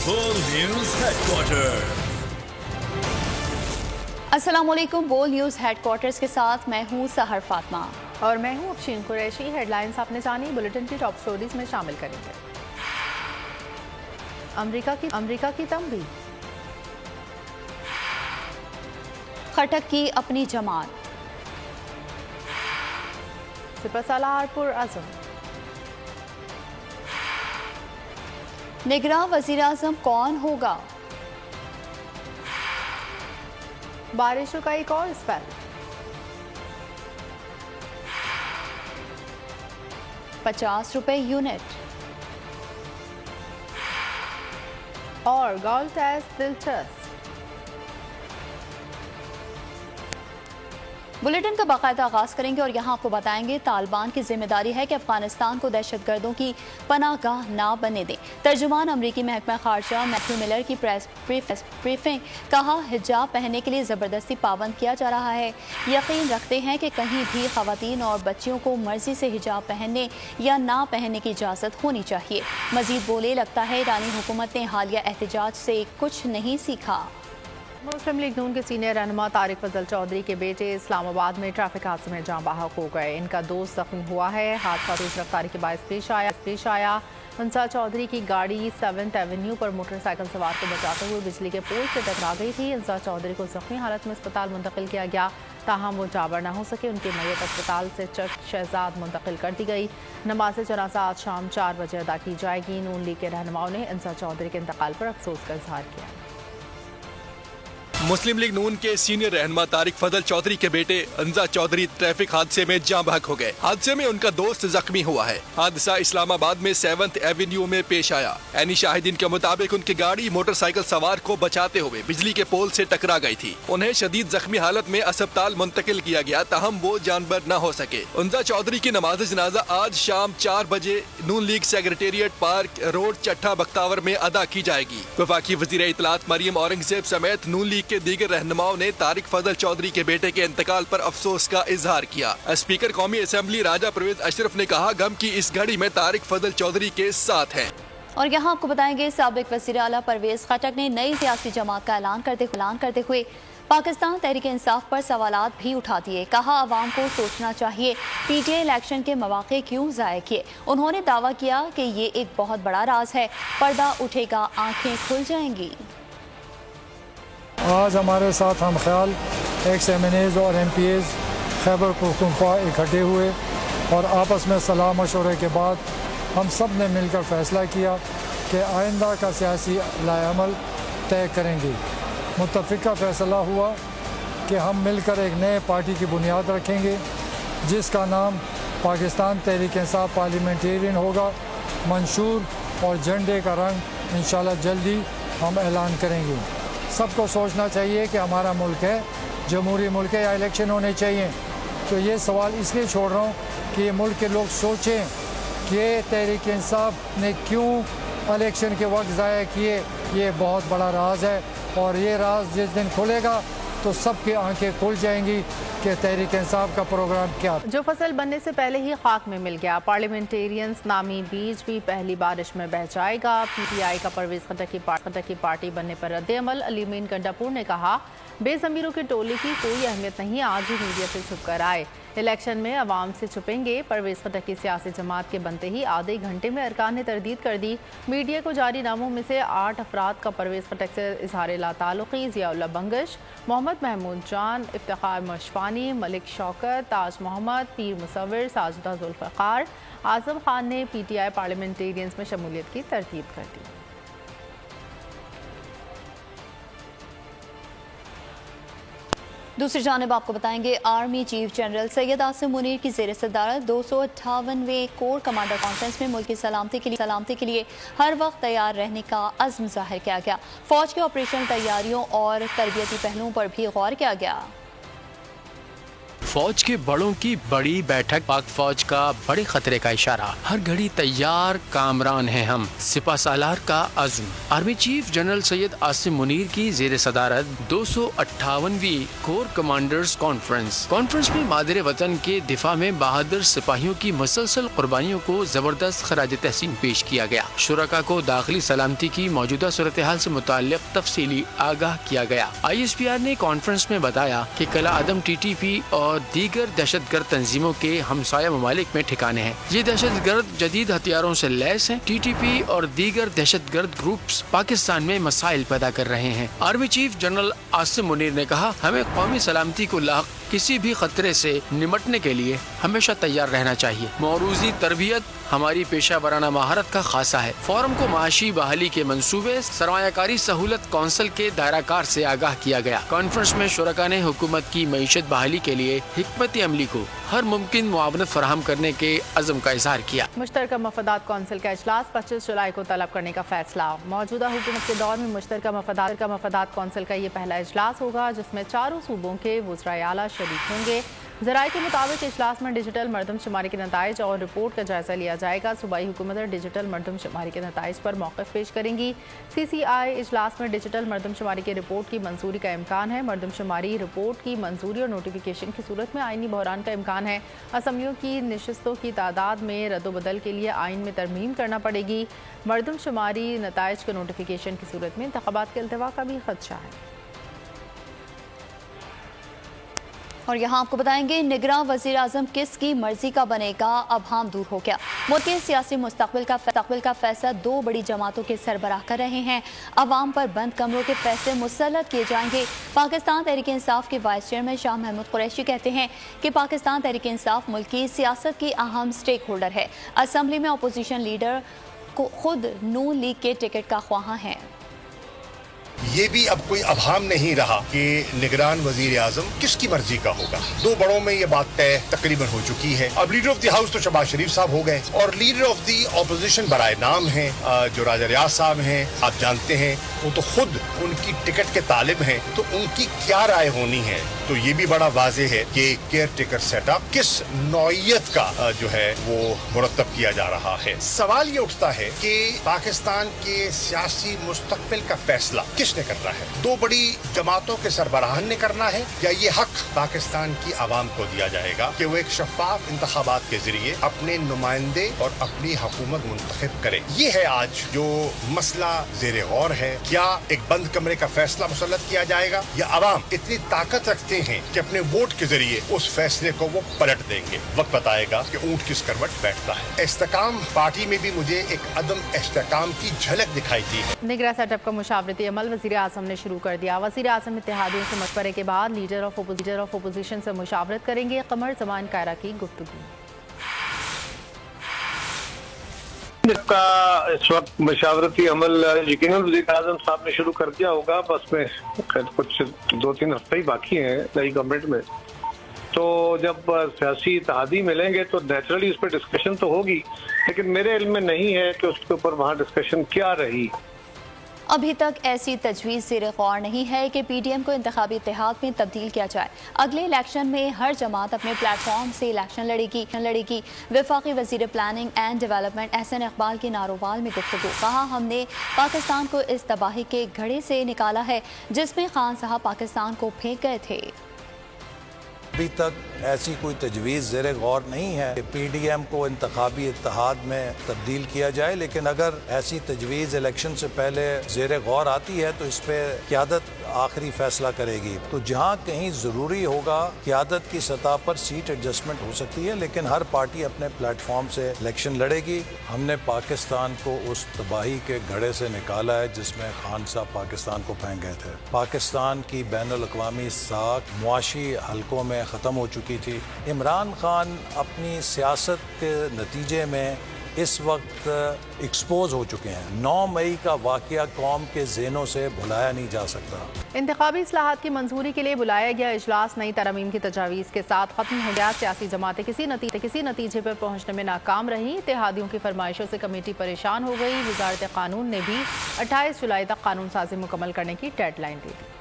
बोल news headquarter. अस्सलाम वालेकुम। बोल न्यूज़ हेडक्वार्टर्स के साथ मैं हूँ सहर फातिमा और मैं हूँ अफशीन कुरैशी। हेडलाइंस आपने जानी, बुलेटिन की टॉप स्टोरीज में शामिल करेंगे। अमेरिका की तंबी, खटक की अपनी जमात, सिपहसालार पुरअज़म, निगरां वज़ीर आज़म कौन होगा, बारिशों का एक और स्पेल, 50 रुपए यूनिट और गोल्ड टेस्ट दिलचस्प। बुलेटिन का बाकायदा आगाज़ करेंगे और यहाँ आपको बताएंगे तालिबान की जिम्मेदारी है कि अफगानिस्तान को दहशतगर्दों की पनाहगाह ना बनने दें। तर्जुमान अमरीकी महकमा खारजा मैथ्यू मिलर की प्रेस ब्रीफिंग, कहा हिजाब पहनने के लिए ज़बरदस्ती पाबंद किया जा रहा है। यकीन रखते हैं कि कहीं भी ख़वातीन और बच्चियों को मर्जी से हिजाब पहनने या ना पहनने की इजाज़त होनी चाहिए। मज़ीद बोले, लगता है ईरानी हुकूमत ने हालिया एहतजाज से कुछ नहीं सीखा। मुस्लिम लीग नून के सीनियर रहनुमा तारिक फजल चौधरी के बेटे इस्लामाबाद में ट्रैफिक हादसे में जाँ बहक हो गए। इनका दोस्त जख्मी हुआ है। हादसा तेज रफ्तारी के बायस पेश आया। अंसार चौधरी की गाड़ी 7th एवेन्यू पर मोटरसाइकिल सवार को बचाते हुए बिजली के पोल से टकरा गई थी। अंसार चौधरी को जख्मी हालत में अस्पताल मुंतकिल किया गया, ताहम वो जाबर न हो सके। उनकी मैयत अस्पताल से चक शहजाद मुंतकिल कर दी गई। नमाज जनाजा आज शाम 4 बजे अदा की जाएगी। नून लीग के रहनुमाओं ने अंसार चौधरी के इंतकाल पर अफसोस का इजहार किया। मुस्लिम लीग नून के सीनियर रहनुमा तारिक फजल चौधरी के बेटे अंजा चौधरी ट्रैफिक हादसे में जाँ बहक हो गए। हादसे में उनका दोस्त जख्मी हुआ है। हादसा इस्लामाबाद में 7th एवेन्यू में पेश आया। ऐनी शाहिदीन के मुताबिक उनकी गाड़ी मोटरसाइकिल सवार को बचाते हुए बिजली के पोल से टकरा गई थी। उन्हें शदीद जख्मी हालत में अस्पताल मुंतकिल किया गया, ताहम वो जानबर न हो सके। अंजा चौधरी की नमाज जनाजा आज शाम 4 बजे Noon league secretariat park road Chattha Bakhtawar में अदा की जाएगी। वफाकी वजीर इत्तलात मरियम औरंगजेब समेत नून लीग के दीगर रहनुमाओं ने तारिक फजल चौधरी के बेटे के इंतकाल पर अफसोस का इजहार किया। स्पीकर कौमी असेंबली राजा परवेज अशरफ ने कहा, गम की इस घड़ी में तारिक फजल चौधरी के साथ हैं। और यहाँ आपको बताएंगे साबिक वज़ीर आला परवेज खटक ने नई सियासी जमात का ऐलान करते हुए पाकिस्तान तहरीक इंसाफ पर सवालात भी उठा दिए। कहा, आवाम को सोचना चाहिए पीटीआई इलेक्शन के मौके क्यों ज़ाया किए। उन्होंने दावा किया कि ये एक बहुत बड़ा राज है, पर्दा उठेगा, आंखें खुल जाएंगी। आज हमारे साथ हम ख्याल एक्स MNAs और MPAs खैबर पख्तूनख्वा इकट्ठे हुए और आपस में सलाह मशवरे के बाद हम सब ने मिलकर फ़ैसला किया कि आइंदा का सियासी लाएअमल तय करेंगे। मुत्तफ़िका फ़ैसला हुआ कि हम मिलकर एक नए पार्टी की बुनियाद रखेंगे जिसका नाम पाकिस्तान तहरीक इंसाफ पार्लियामेंटेरियन होगा। मंशूर और झंडे का रंग इंशाल्लाह जल्दी हम ऐलान करेंगे। सबको सोचना चाहिए कि हमारा मुल्क है, जमहूरी मुल्क है या इलेक्शन होने चाहिए। तो ये सवाल इसलिए छोड़ रहा हूँ कि ये मुल्क के लोग सोचें कि तहरीक इंसाफ ने क्यों इलेक्शन के वक्त ज़ाया किए। ये बहुत बड़ा राज है और ये राज जिस दिन खुलेगा तो सबकी आंखें खुल जाएंगी कि तहरीक इंसाफ का प्रोग्राम क्या। जो फसल बनने से पहले ही खाक में मिल गया, पार्लियामेंटेरियंस नामी बीज भी पहली बारिश में बह जाएगा। PTI का परवेज खटक की पार्टी बनने पर रद्द-ए-अमल। अलीमीन गंडापुर ने कहा, बेज़मीरों की टोली की कोई अहमियत नहीं, आज ही मीडिया से छुप कर आए। इलेक्शन में अवाम से छुपेंगे। परवेज खटक की सियासी जमात के बनते ही आधे घंटे में अरकान ने तरदीद कर दी। मीडिया को जारी नामों में से 8 अफराद का परवेज खटक से इजहार लाताल्लुक़ी। ज़ियाउल्लाह बंगश, मोहम्मद महमूद जान, इफ्तिखार मशफानी, मलिक शौकत, ताज मोहम्मद, पीर मुसव्विर, साजिदा जुल्फ़िकार, आज़म खान ने PTI पार्लियामेंटेरियंस में शमूलियत की तरतीब कर दी। दूसरी जानिब आपको बताएंगे army chief general Syed Asim Munir की ज़ेर सदारत 258वें कोर कमांडर कॉन्फ्रेंस में मुल्क की सलामती के लिए हर वक्त तैयार रहने का अज़्म ज़ाहिर किया गया। फौज के ऑपरेशनल तैयारियों और तरबियती पहलुओं पर भी गौर किया गया। फौज के बड़ों की बड़ी बैठक, पाक फौज का बड़े खतरे का इशारा, हर घड़ी तैयार कामरान हैं हम, सिपा सालार का अज़्म। Army chief general Syed Asim Munir की जेर सदारत 258वीं कोर कमांडर्स कॉन्फ्रेंस में मादरे वतन के दिफा में बहादुर सिपाहियों की मुसलसल कुर्बानियों को जबरदस्त खराज तहसीन पेश किया गया। शुरका को दाखिली सलामती की मौजूदा सूरत हाल से मुताल्लिक तफसीली आगाह किया गया। ISPR ने कॉन्फ्रेंस में बताया कि कला आदम TTP और दीगर दहशतगर्द तंजीमों के हमसाया ममालिक में ठिकाने हैं। ये दहशतगर्द जदीद हथियारों से लैस हैं। TTP और दीगर दहशतगर्द ग्रुप्स पाकिस्तान में मसाइल पैदा कर रहे हैं। Army chief general Asim Munir ने कहा, हमें कौमी सलामती को लाक किसी भी खतरे से निमटने के लिए हमेशा तैयार रहना चाहिए। मौरूजी तरबियत हमारी पेशा वराना महारत का खासा है। फोरम को माशी बहाली के मंसूबे सरमायाकारी सहूलत कौंसिल के दायराकार से आगाह किया गया। कॉन्फ्रेंस में शुरका ने हुकूमत की मईशत बहाली के लिए हिकमत अमली को हर मुमकिन मुआवनत फराहम करने के अज़म का इजहार किया। मुश्तरका मफादात कौंसिल का इजलास 25 जुलाई को तलब करने का फैसला। मौजूदा हुकूमत के दौर में मुश्तरका मफादात कौंसिल का ये पहला इजलास होगा जिसमें चारों सूबों के वज़राए आला शरीक होंगे। ज़राए के मुताबिक इजलास में डिजिटल मरदमशुमारी के नताइज और रिपोर्ट का जायजा लिया जाएगा। सूबाई हुकूमत डिजिटल मरदमशुमारी के नताइज पर मौक़िफ़ पेश करेंगी। CCI इजलास में डिजिटल मरदमशुमारी के रिपोर्ट की मंजूरी का इम्कान है। मरदमशुमारी रिपोर्ट की मंजूरी और नोटिफिकेशन की सूरत में आइनी बहरान का इम्कान है। असम्बलियों की नशिस्तों की तादाद में रद्दोबदल के लिए आइन में तरमीम करना पड़ेगी। मरदमशुमारी नताइज के नोटिफिकेशन की सूरत में इंतखाबात के अल्तवा का भी खदशा है। और यहाँ आपको बताएंगे, निगरान वज़ीर आज़म किसकी मर्जी का बनेगा, अब हम दूर हो गया। मुल्की सियासी मुस्तक़बिल का फैसला दो बड़ी जमातों के सरबराह कर रहे हैं। अवाम पर बंद कमरों के फैसले मुसल्लत किए जाएंगे। पाकिस्तान तहरीक इंसाफ के वाइस चेयरमैन शाह महमूद कुरैशी कहते हैं कि पाकिस्तान तहरीक इंसाफ मुल्क की सियासत की अहम स्टेक होल्डर है। असम्बली में अपोजिशन लीडर को खुद नून लीग के टिकट का ख्वाहां है। ये भी अब कोई अभाम नहीं रहा कि निगरान वजीर आजम किसकी मर्जी का होगा। दो बड़ों में ये बात तय तकरीबन हो चुकी है। अब लीडर ऑफ द हाउस तो शहबाज शरीफ साहब हो गए और लीडर ऑफ द ऑपोजिशन बराए नाम हैं जो राजा रियाज साहब हैं। आप जानते हैं वो तो खुद उनकी टिकट के तालिब हैं, तो उनकी क्या राय होनी है। तो ये भी बड़ा वाज़ेह है कि केयर टेकर सेटअप किस नौइयत का जो है वो मुरतब किया जा रहा है। सवाल ये उठता है कि पाकिस्तान के सियासी मुस्तकबिल का फैसला किसने करना है। दो बड़ी जमातों के सरबराहान ने करना है या ये हक पाकिस्तान की आवाम को दिया जाएगा कि वो एक शफाफ इंतखाबात के जरिए अपने नुमाइंदे और अपनी हुकूमत मुंतखब करे। ये है आज जो मसला ज़ेरे गौर है। क्या एक बंद कमरे का फैसला मुसल्लत किया जाएगा या अवाम इतनी ताकत रखते हैं कि अपने वोट के जरिए उस फैसले को वो पलट देंगे। वक्त बताएगा कि ऊंट किस करवट बैठता है। इस्तेकाम पार्टी में भी मुझे एक अदम इस्तेकाम की झलक दिखाई दी है। निगरां सेटअप का मुशावरती अमल वज़ीर आज़म ने शुरू कर दिया। वज़ीर आज़म इत्तेहादियों से मशवरे के बाद लीडर ऑफ अपोजिशन से मुशावरत करेंगे। कमर ज़मान कायरा की गुफ्तगू। इसका इस वक्त मशावरती अमल यकीनन वज़ीर आज़म साहब ने शुरू कर दिया होगा। बस में कुछ 2-3 हफ्ते ही बाकी हैं नई गवर्नमेंट में, तो जब सियासी इत्तेहादी मिलेंगे तो नेचुरली उस पर डिस्कशन तो होगी, लेकिन मेरे इल्म में नहीं है कि उसके ऊपर वहाँ डिस्कशन क्या रही। अभी तक ऐसी तजवीज़ ज़ेरे गौर नहीं है कि PDM को इंतखाबी इत्तेहाद में तब्दील किया जाए। अगले इलेक्शन में हर जमात अपने प्लेटफॉर्म से इलेक्शन लड़ेगी। वफाकी वज़ीर planning and development Ahsan Iqbal की नारोवाल में गुफ्तगू। कहा, हमने पाकिस्तान को इस तबाही के घड़े से निकाला है जिसमें खान साहब पाकिस्तान को फेंक गए थे। अभी तक ऐसी कोई तजवीज़ ज़ेरे गौर नहीं है कि PDM को इंतखाबी इत्तेहाद में तब्दील किया जाए, लेकिन अगर ऐसी तजवीज़ इलेक्शन से पहले ज़ेरे गौर आती है तो इस पर क़यादत आखिरी फैसला करेगी। तो जहाँ कहीं ज़रूरी होगा क़यादत की सतह पर सीट एडजस्टमेंट हो सकती है, लेकिन हर पार्टी अपने प्लेटफॉर्म से इलेक्शन लड़ेगी। हमने पाकिस्तान को उस तबाही के घड़े से निकाला है जिसमें खान साहब पाकिस्तान को फेंक गए थे। पाकिस्तान की बैनुल-अक़वामी साख मुआशी हलकों में ख़त्म हो चुकी थी। इमरान खान अपनी सियासत के नतीजे में इस वक्त एक्सपोज हो चुके हैं। 9 मई का वाक़या कौम के ज़हनों से भुलाया नहीं जा सकता। इंतखाबी इस्लाहात की मंजूरी के लिए बुलाया गया इजलास नई तरमीम की तजावीज़ के साथ ख़त्म हो गया। सियासी जमातें किसी नतीजे पर पहुँचने में नाकाम रही। इत्तेहादियों की फरमाइशों से कमेटी परेशान हो गई। वज़ारत क़ानून ने भी 28 जुलाई तक कानून साज़ी मुकम्मल करने की डेडलाइन दी थी।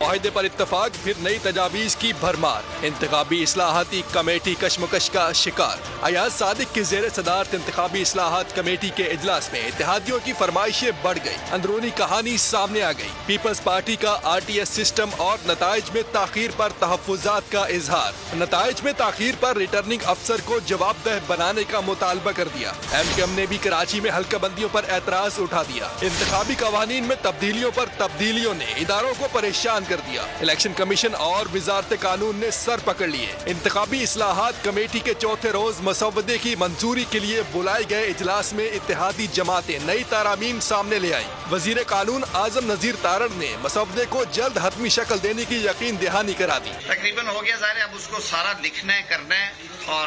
मुआहिदे पर इत्तफाक, फिर नई तजावीज़ की भरमार। इंतखाबी इस्लाहाती कमेटी कशमकश का शिकार। अयाज सादिक की ज़ेर सदारत इंतखाबी इस्लाहात कमेटी के इजलास में इत्तेहादियों की फरमाइशें बढ़ गई। अंदरूनी कहानी सामने आ गई। पीपल्स पार्टी का RTS सिस्टम और नताइज में ताखीर पर तहफ़्फ़ुज़ात का इजहार। नताइज में ताखीर पर रिटर्निंग अफसर को जवाबदेह बनाने का मुतालबा कर दिया। MKM ने भी कराची में हल्काबंदियों पर एतराज उठा दिया। इंतखाबी कवानीन में तब्दीलियों पर तब्दीलियों ने इदारों को परेशान कर दिया। इलेक्शन कमीशन और वजारत कानून ने सर पकड़ लिए। इंतखाबी इस्लाहात कमेटी के चौथे रोज मसौदे की मंजूरी के लिए बुलाए गए इजलास में इत्तेहादी जमातें नई तारामीम सामने ले आई। वजीर कानून आजम नजीर तारड़ ने मसौदे को जल्द हतमी शक्ल देने की यकीन दहानी करा दी। तकरीबन हो गया ज़ाहिर, अब उसको सारा लिखना है, करना है, और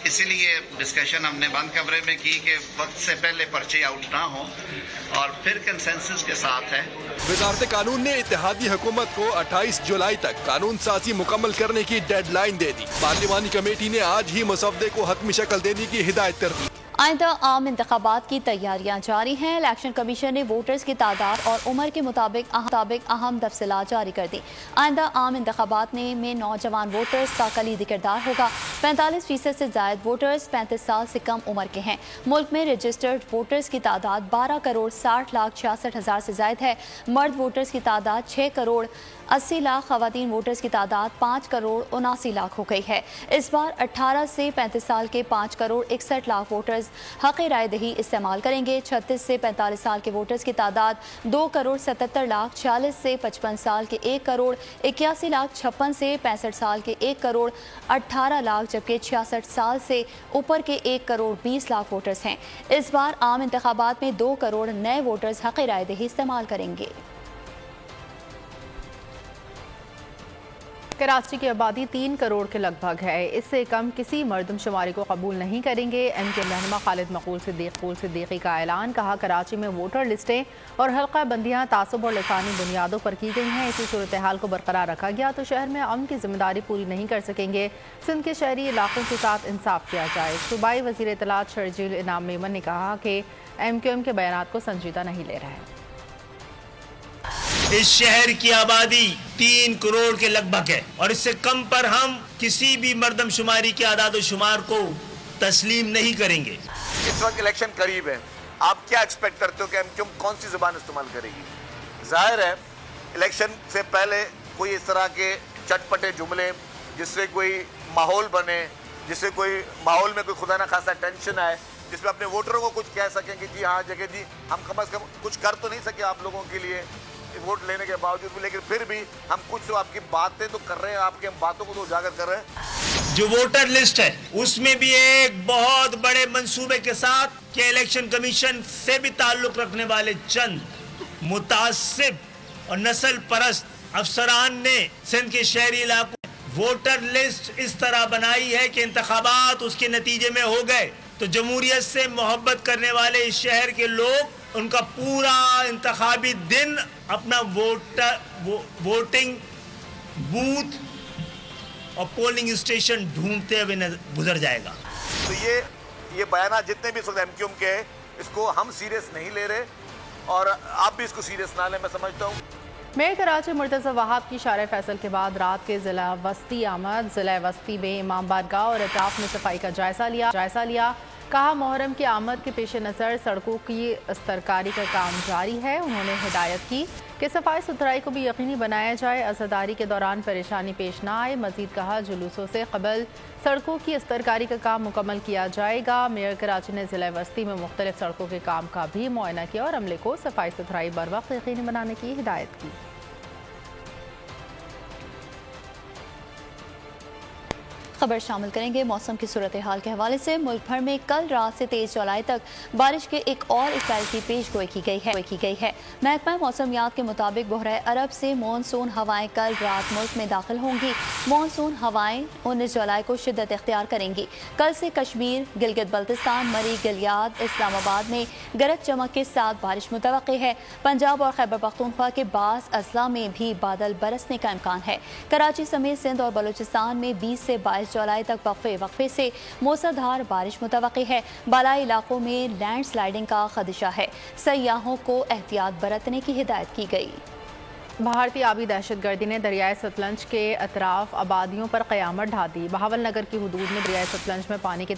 इसीलिए डिस्कशन हमने बंद कमरे में की कि वक्त से पहले पर्चे आउट ना हो और फिर कंसेंसस के साथ है। वजारत कानून ने इत्तेहादी हुकूमत को 28 जुलाई तक कानून साजी मुकम्मल करने की डेडलाइन दे दी। पार्लिमानी कमेटी ने आज ही मसौदे को हतमी शक्ल देने की हिदायत कर दी। आइंदा आम इंतखाबात की तैयारियां जारी हैं। इलेक्शन कमीशन ने वोटर्स की तादाद और उम्र के मुताबिक अहम तफसीलात जारी कर दी। आइंदा आम इंतखाबात में नौजवान वोटर्स का कलीदी किरदार होगा। 45% से जायद वोटर्स 35 साल से कम उम्र के हैं। मुल्क में रजिस्टर्ड वोटर्स की तादाद 12,60,66,000 से जायद है। मर्द वोटर्स की तादाद 6,80,00,000, खवातीन वोटर्स की तादाद 5,79,00,000 हो गई है। इस बार 18 से 35 साल के 5,61,00,000 वोटर्स हक़ राय दही इस्तेमाल करेंगे। 36 से 45 साल के वोटर्स की तादाद 2,77,00,000, 40 से 55 साल के 1,81,00,000, 56 से 65 साल के 1,18,00,000, जबकि 66 साल से ऊपर के 1,20,00,000 वोटर्स हैं। इस बार आम इंतखाबात में 2 करोड़ नए वोटर्स हक़ राय दही इस्तेमाल करेंगे। कराची की आबादी 3 करोड़ के लगभग है। इससे कम किसी मर्दमशुमारी को कबूल नहीं करेंगे। MKM रहनुमा खालिद मकबूल सिद्दीकी का ऐलान। कहा, कराची में वोटर लिस्टें और हल्का बंदियाँ तासुब और लसानी बुनियादों पर की गई हैं। इसी सूरत हाल को बरकरार रखा गया तो शहर में अमन की जिम्मेदारी पूरी नहीं कर सकेंगे। सिंध के शहरी इलाकों के साथ इंसाफ किया जाए। सूबाई वज़ीर इत्तलात शर्जील इनाम मेमन ने कहा कि MKM के बयानात को संजीदा नहीं ले रहा है। इस शहर की आबादी 3 करोड़ के लगभग है और इससे कम पर हम किसी भी मर्दमशुमारी के आदाद शुमार को तस्लीम नहीं करेंगे। इस वक्त इलेक्शन करीब है, आप क्या एक्सपेक्ट करते हो कि MKM कौन सी जुबान इस्तेमाल करेगी? जाहिर है इलेक्शन से पहले कोई इस तरह के चटपटे जुमले जिससे कोई माहौल बने, जिससे कोई माहौल में कोई खुदा ना खासा टेंशन आए, जिसमें अपने वोटरों को कुछ कह सकें कि जी हाँ जगह जी हम कम से कम कुछ कर तो नहीं सके आप लोगों के लिए वोट लेने के बावजूद भी, लेकिन फिर भी हम कुछ तो आपकी बातें तो कर रहे हैं, आपकी हम बातों को तो उजागर कर रहे हैं। जो वोटर लिस्ट है उसमें भी एक बहुत बड़े मंसूबे के साथ कि इलेक्शन कमीशन से भी ताल्लुक रखने वाले चंद मुतासिब और नस्ल परस्त अफसरान ने सिंध के शहरी इलाकों वोटर लिस्ट इस तरह बनाई है कि इंतखाबात उसके नतीजे में हो गए तो जमहूरियत से मोहब्बत करने वाले इस शहर के लोग उनका पूरा इंतखाबी दिन अपना वोटिंग बूथ और पोलिंग स्टेशन ढूंढते हुए गुजर जाएगा। तो ये बयान जितने भी इस वक्त MKM के हैं इसको हम सीरियस नहीं ले रहे और आप भी इसको सीरियस ना लें, मैं समझता हूँ। मेयर कराची मुर्तज़ा वहाब की शारे फैसल के बाद रात के ज़िला वस्ती आमद। ज़िला वस्ती में इमाम बारगाह और अताफ में सफाई का जायजा लिया। कहा, मुहर्रम की आमद के पेश नज़र सड़कों की अस्तरकारी का काम जारी है। उन्होंने हिदायत की कि सफाई सुथराई को भी यकीनी बनाया जाए, अज़ादारी के दौरान परेशानी पेश ना आए। मज़ीद कहा, जुलूसों से कबल सड़कों की अस्तरकारी का काम मुकम्मल किया जाएगा। मेयर कराची ने ज़िला वस्ती में मुख्तलिफ सड़कों के काम का भी मुआयना किया और अमले को सफाई सुथराई बर वक्त यकीनी बनाने की हिदायत की। खबर शामिल करेंगे मौसम की सूरत हाल के हवाले से। मुल्क भर में कल रात से 23 जुलाई तक बारिश के एक और इफ़्तार की पेशगोई की गई है। महकमा मौसमियात के मुताबिक बहरे अरब से मानसून हवाएं कल रात मुल्क में दाखिल होंगी। मानसून हवाएं 19 जुलाई को शिद्दत इख्तियार करेंगी। कल से कश्मीर, गिलगित बल्तिस्तान, मरी, गिलियाद, इस्लामाबाद में गरज चमक के साथ बारिश मुतवक्की है। पंजाब और खैबर पख्तूनख्वा के बाज़ अजला में भी बादल बरसने का इम्कान है। कराची समेत सिंध और बलूचिस्तान में 20 से 22 जुलाई तक वक्फे से मूसलाधार बारिश मुतवक्की है। बालाई इलाकों में लैंड स्लाइडिंग का खदशा है। सयाहों को एहतियात बरतने की हिदायत की गई। بھارتی آبی دہشت گردی نے دریائے ستلج کے اطراف آبادیوں پر قیامت ڈھا دی۔ بہاول نگر کی حدود میں دریائے ستلج میں پانی کے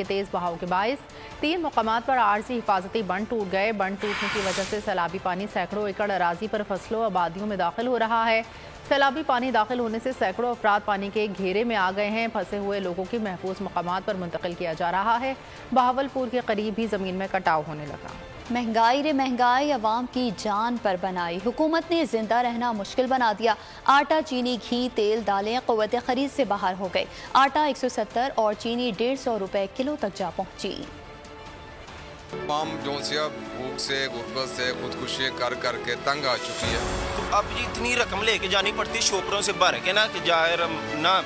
تیز بہاؤ کے باعث 3 مقامات پر عارضی حفاظتی بند ٹوٹ گئے۔ بند ٹوٹنے کی وجہ سے سیلابی پانی سینکڑوں ایکڑ اراضی پر فصلوں آبادیوں میں داخل ہو رہا ہے۔ سیلابی پانی داخل ہونے سے سینکڑوں افراد پانی کے گھیرے میں آ گئے ہیں۔ پھنسے ہوئے لوگوں کی محفوظ مقامات پر منتقل کیا جا رہا ہے۔ بہاول پور کے قریب بھی زمین میں کٹاؤ ہونے لگا۔ مہنگائی رے مہنگائی عوام کی جان پر بنائی، حکومت نے زندہ رہنا مشکل بنا دیا۔ آٹا، چینی، گھی، تیل، دالیں قوت خرید سے باہر ہو گئے۔ آٹا 170 اور چینی 150 روپے کلو تک جا پہنچی۔ عوام جو بھوک سے، غربت سے، خودکشی کر کر کے تنگ آ چکی ہے۔ تو اب اتنی رقم لے کے جانی پڑتی شوپروں سے بھر کے نا، کہ ظاہر نہ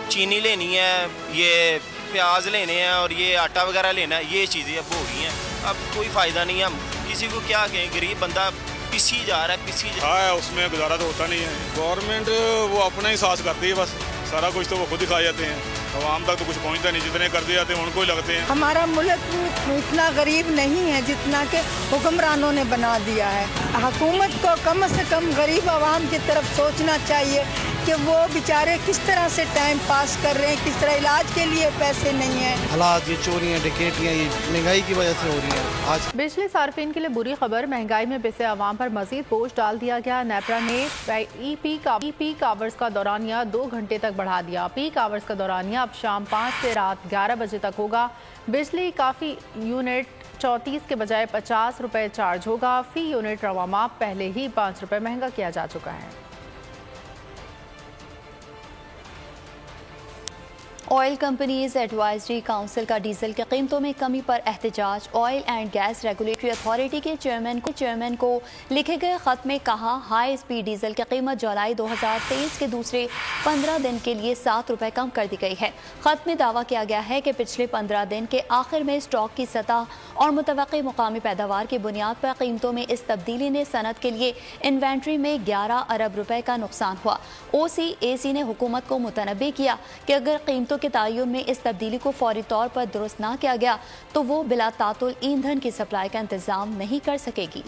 چینی لینی ہے، یہ پیاز لینے ہیں اور یہ آٹا وغیرہ لینا ہے، یہ چیزیں اب ہو گئی ہیں۔ اب کوئی فائدہ نہیں ہے، ہم کسی کو کیا کہیں، غریب بندہ پسی جا رہا ہے۔ اس میں گزارا تو ہوتا نہیں ہے۔ گورنمنٹ وہ اپنا ہی ساز کرتی ہے، بس سارا کچھ تو وہ خود ہی کھا جاتے ہیں، عوام تک تو کچھ پہنچتا نہیں، جتنے کر دیے جاتے ہیں ان کو ہی لگتے ہیں۔ ہمارا ملک اتنا غریب نہیں ہے جتنا کہ حکمرانوں نے بنا دیا ہے۔ حکومت کو کم سے کم غریب عوام کی طرف سوچنا چاہیے کہ وہ بیچارے کس طرح سے ٹائم پاس کر رہے ہیں، کس طرح علاج کے لیے پیسے نہیں ہیں۔ حالات یہ چوریاں ڈکیتیاں یہ مہنگائی کی وجہ سے ہو رہی ہیں۔ آج بجلی صارفین کے لیے بری خبر، مہنگائی میں پسے عوام پر مزید بوجھ ڈال دیا گیا۔ نیپرا نے پیک آورز کا دورانیہ 2 گھنٹے تک بڑھا دیا۔ پیک آورز کا دورانیہ اب شام 5 سے رات 11 بجے تک ہوگا۔ بجلی کافی یونٹ 34 کے بجائے 50 روپے چارج ہوگا۔ فی یونٹ رواں ماہ پہلے ہی 5 روپے مہنگا کیا جا چکا ہے۔ آئل کمپنیز ایڈوائزری کونسل کا ڈیزل کی قیمتوں میں کمی پر احتجاج۔ Oil and gas regulatory authority کے چیئرمین کو لکھے گئے خط میں کہا ہائی اسپیڈ ڈیزل کی قیمت جولائی 2023 کے دوسرے 15 دن کے لیے 7 روپے کم کر دی گئی ہے۔ خط میں دعویٰ کیا گیا ہے کہ پچھلے 15 دن کے آخر میں اسٹاک کی سطح اور متوقع مقامی پیداوار کی بنیاد پر قیمتوں میں اس تبدیلی نے صنعت کے لیے انوینٹری میں 11 ارب روپے کا نقصان ہوا۔ OCAC نے حکومت کو متنبہ کیا کہ اگر قیمتوں کے تعین میں اس تبدیلی کو فوری طور پر درست نہ کیا گیا تو وہ بلا تعطل ایندھن کی سپلائی کا انتظام نہیں کر سکے گی۔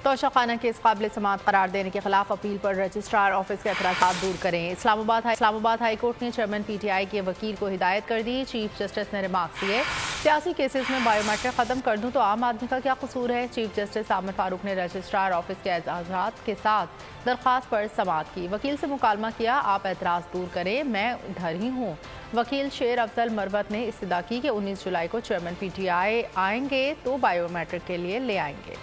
توشہ خانہ کے اس قابل سماعت قرار دینے کے خلاف اپیل پر رجسٹرار آفس کے اعتراضات دور کریں۔ اسلام آباد ہائی کورٹ نے چیئرمین PTI کے وکیل کو ہدایت کر دی۔ چیف جسٹس نے ریمارکس دیے، سیاسی کیسز میں بائیو میٹرک ختم کر دوں تو عام آدمی کا کیا قصور ہے۔ چیف جسٹس عامر فاروق نے رجسٹرار آفس کے اعتراضات کے ساتھ درخواست پر سماعت کی۔ وکیل سے مکالمہ کیا، آپ اعتراض دور کریں، میں ادھر ہی ہوں۔ وکیل شیر افضل مروت نے استدعا کی کہ 19 جولائی کو چیئرمین PTI آئیں گے تو بائیو میٹرک کے لیے لے آئیں گے۔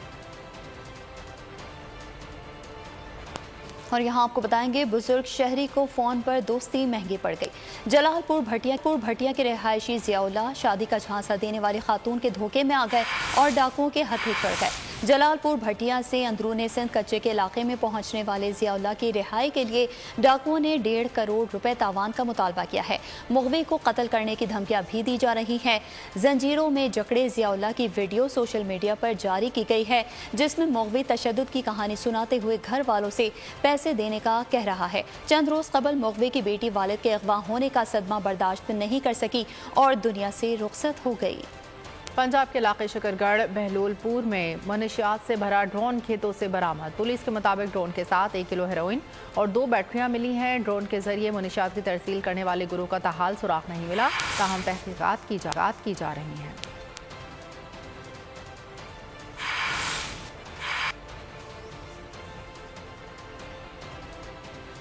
اور یہاں آپ کو بتائیں گے بزرگ شہری کو فون پر دوستی مہنگی پڑ گئی۔ جلال پور بھٹیا کے رہائشی ضیاء اللہ شادی کا جھانسا دینے والی خاتون کے دھوکے میں آ گئے اور ڈاکوؤں کے ہتھے چڑھ گئے۔ جلال پور بھٹیا سے اندرون سندھ کچے کے علاقے میں پہنچنے والے ضیاء اللہ کی رہائی کے لیے ڈاکوؤں نے 1.5 کروڑ روپے تاوان کا مطالبہ کیا ہے۔ مغوی کو قتل کرنے کی دھمکیاں بھی دی جا رہی ہیں۔ زنجیروں میں جکڑے ضیاء اللہ کی ویڈیو سوشل میڈیا پر جاری کی گئی ہے، جس میں مغوی تشدد کی کہانی سناتے ہوئے گھر والوں سے پیسے دینے کا کہہ رہا ہے۔ چند روز قبل مغوی کی بیٹی والد کے اغوا ہونے کا صدمہ برداشت نہیں کر سکی اور دنیا سے رخصت ہو گئی۔ پنجاب کے علاقے شکرگڑھ بہلول پور میں منشیات سے بھرا ڈرون کھیتوں سے برآمد۔ پولیس کے مطابق ڈرون کے ساتھ 1 کلو ہیروئن اور 2 بیٹریاں ملی ہیں۔ ڈرون کے ذریعے منشیات کی ترسیل کرنے والے گروہ کا تاحال سراغ نہیں ملا، تاہم تحقیقات کی جا رہی ہیں۔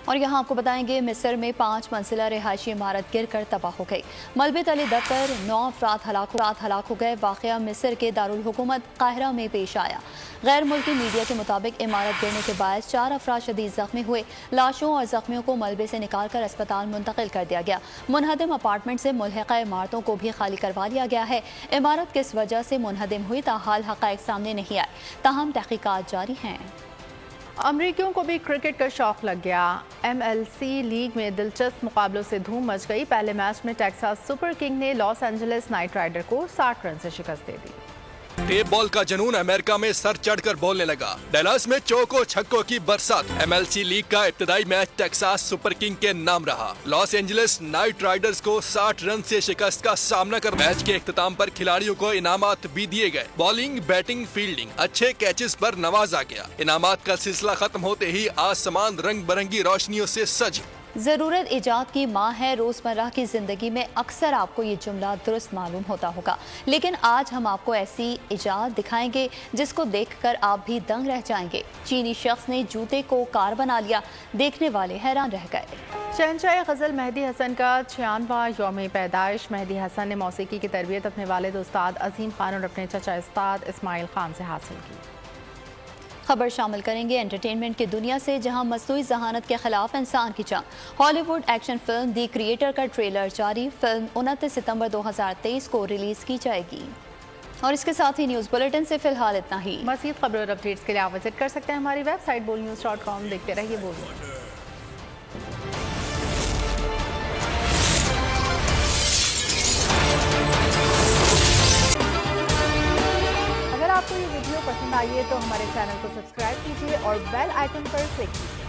اور یہاں آپ کو بتائیں گے مصر میں 5 منزلہ رہائشی عمارت گر کر تباہ ہو گئی۔ ملبے تلے دب کر 9 افراد ہلاک ہو گئے۔ واقعہ مصر کے دارالحکومت قاہرہ میں پیش آیا۔ غیر ملکی میڈیا کے مطابق عمارت گرنے کے باعث 4 افراد شدید زخمی ہوئے۔ لاشوں اور زخمیوں کو ملبے سے نکال کر اسپتال منتقل کر دیا گیا۔ منہدم اپارٹمنٹ سے ملحقہ عمارتوں کو بھی خالی کروا لیا گیا ہے۔ عمارت کس وجہ سے منہدم ہوئی تاحال حقائق سامنے نہیں آئے، تاہم تحقیقات جاری ہیں۔ امریکیوں کو بھی کرکٹ کا شوق لگ گیا۔ MLC لیگ میں دلچسپ مقابلوں سے دھوم مچ گئی۔ پہلے میچ میں ٹیکساس سپر کنگ نے لاس اینجلس نائٹ رائڈر کو 60 رن سے شکست دے دی۔ टेप बॉल का जुनून अमेरिका में सर चढ़कर बोलने लगा। डैलस में चौकों छक्कों की बरसात। MLC लीग का इब्तिदाई मैच टेक्सास सुपर किंग के नाम रहा। लॉस एंजलिस नाइट राइडर्स को 60 रन से शिकस्त का सामना कर मैच के इख्तिताम पर खिलाड़ियों को इनामात भी दिए गए। बॉलिंग, बैटिंग, फील्डिंग, अच्छे कैचेस पर नवाजा गया। इनामात का सिलसिला खत्म होते ही आसमान रंग बिरंगी रोशनियों से सज। ज़रूरत इजाद की माँ है। रोज़मर्रा की ज़िंदगी में अक्सर आपको ये जुमला दुरुस्त मालूम होता होगा, लेकिन आज हम आपको ऐसी इजाद दिखाएंगे जिसको देखकर आप भी दंग रह जाएंगे। चीनी शख्स ने जूते को कार बना लिया, देखने वाले हैरान रह गए। शहंशाह गज़ल मेहदी हसन का 96वां यौम पैदाइश। मेहदी हसन ने मौसीकी की तरबियत अपने वालिद उस्ताद अजीम खान और अपने चचा उस्ताद इस्माइल खान से हासिल की। खबर शामिल करेंगे एंटरटेनमेंट की दुनिया से, जहां मसनूई ज़हानत के खिलाफ इंसान की जंग। हॉलीवुड एक्शन फिल्म दी क्रिएटर का ट्रेलर जारी। फिल्म 29 सितंबर 2023 को रिलीज की जाएगी। और इसके साथ ही न्यूज़ बुलेटिन से फिलहाल इतना ही। मज़ीद खबरों और अपडेट्स के लिए आप विजिट कर सकते हैं हमारी वेबसाइट bolnews.com। देखते रहिए बोल न्यूज़। आपको ये वीडियो पसंद आई है तो हमारे चैनल को सब्सक्राइब कीजिए और बेल आइकन पर क्लिक कीजिए।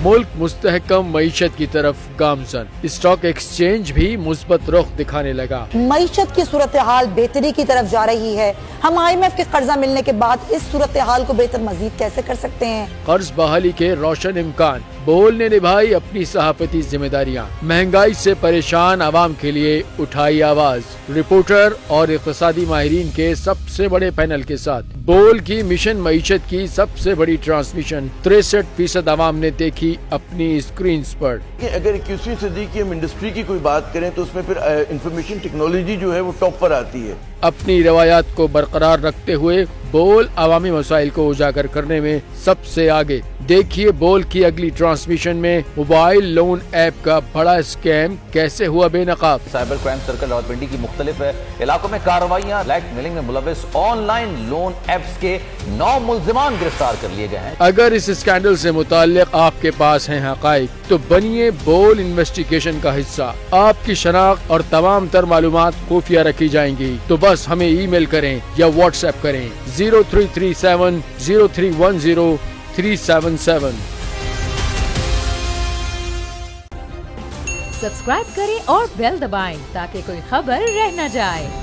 मुल्क मुस्तहकम मईशत की तरफ गामजन। स्टॉक एक्सचेंज भी मुस्बत रुख दिखाने लगा। मईशत की सूरत हाल बेहतरी की तरफ जा रही है। हम IMF के कर्जा मिलने के बाद इस सूरत हाल को बेहतर मजीद कैसे कर सकते हैं? कर्ज बहाली के रोशन इम्कान। बोल ने निभाई अपनी सहाफती जिम्मेदारियां। महंगाई से परेशान आवाम के लिए उठाई आवाज। रिपोर्टर और इक़्तिसादी माहिरीन के सबसे बड़े पैनल के साथ बोल की मिशन मईशत की सबसे बड़ी ट्रांसमिशन 63% आवाम ने देखी अपनी स्क्रीन पर। अगर 21वीं सदी की हम इंडस्ट्री की कोई बात करें तो उसमें फिर इंफॉर्मेशन टेक्नोलॉजी जो है वो टॉप पर आती है। अपनी रवायात को बरकरार रखते हुए बोल अवामी मसाइल को उजागर करने में सबसे आगे। देखिए बोल की अगली ट्रांसमिशन में मोबाइल लोन ऐप का बड़ा स्कैम कैसे हुआ बेनकाब। साइबर क्राइम सर्कल रावलपिंडी की मुख्तलिफ इलाकों में कार्रवाइयां। ब्लैक मेलिंग में मुलविस ऑनलाइन लोन ऐप्स के 9 मुल्जिमान गिरफ्तार कर लिए गए हैं। अगर इस स्कैंडल से मुताल्लिक आपके पास हैं हकाइक तो बनिए बोल इन्वेस्टिगेशन का हिस्सा। आपकी शनाख्त और तमाम तर मालूमात खुफिया रखी जाएंगी, तो बस हमें ईमेल करें या व्हाट्सएप करें 0337 0310 377। सब्सक्राइब करें और बेल दबाएं ताकि कोई खबर रह न जाए।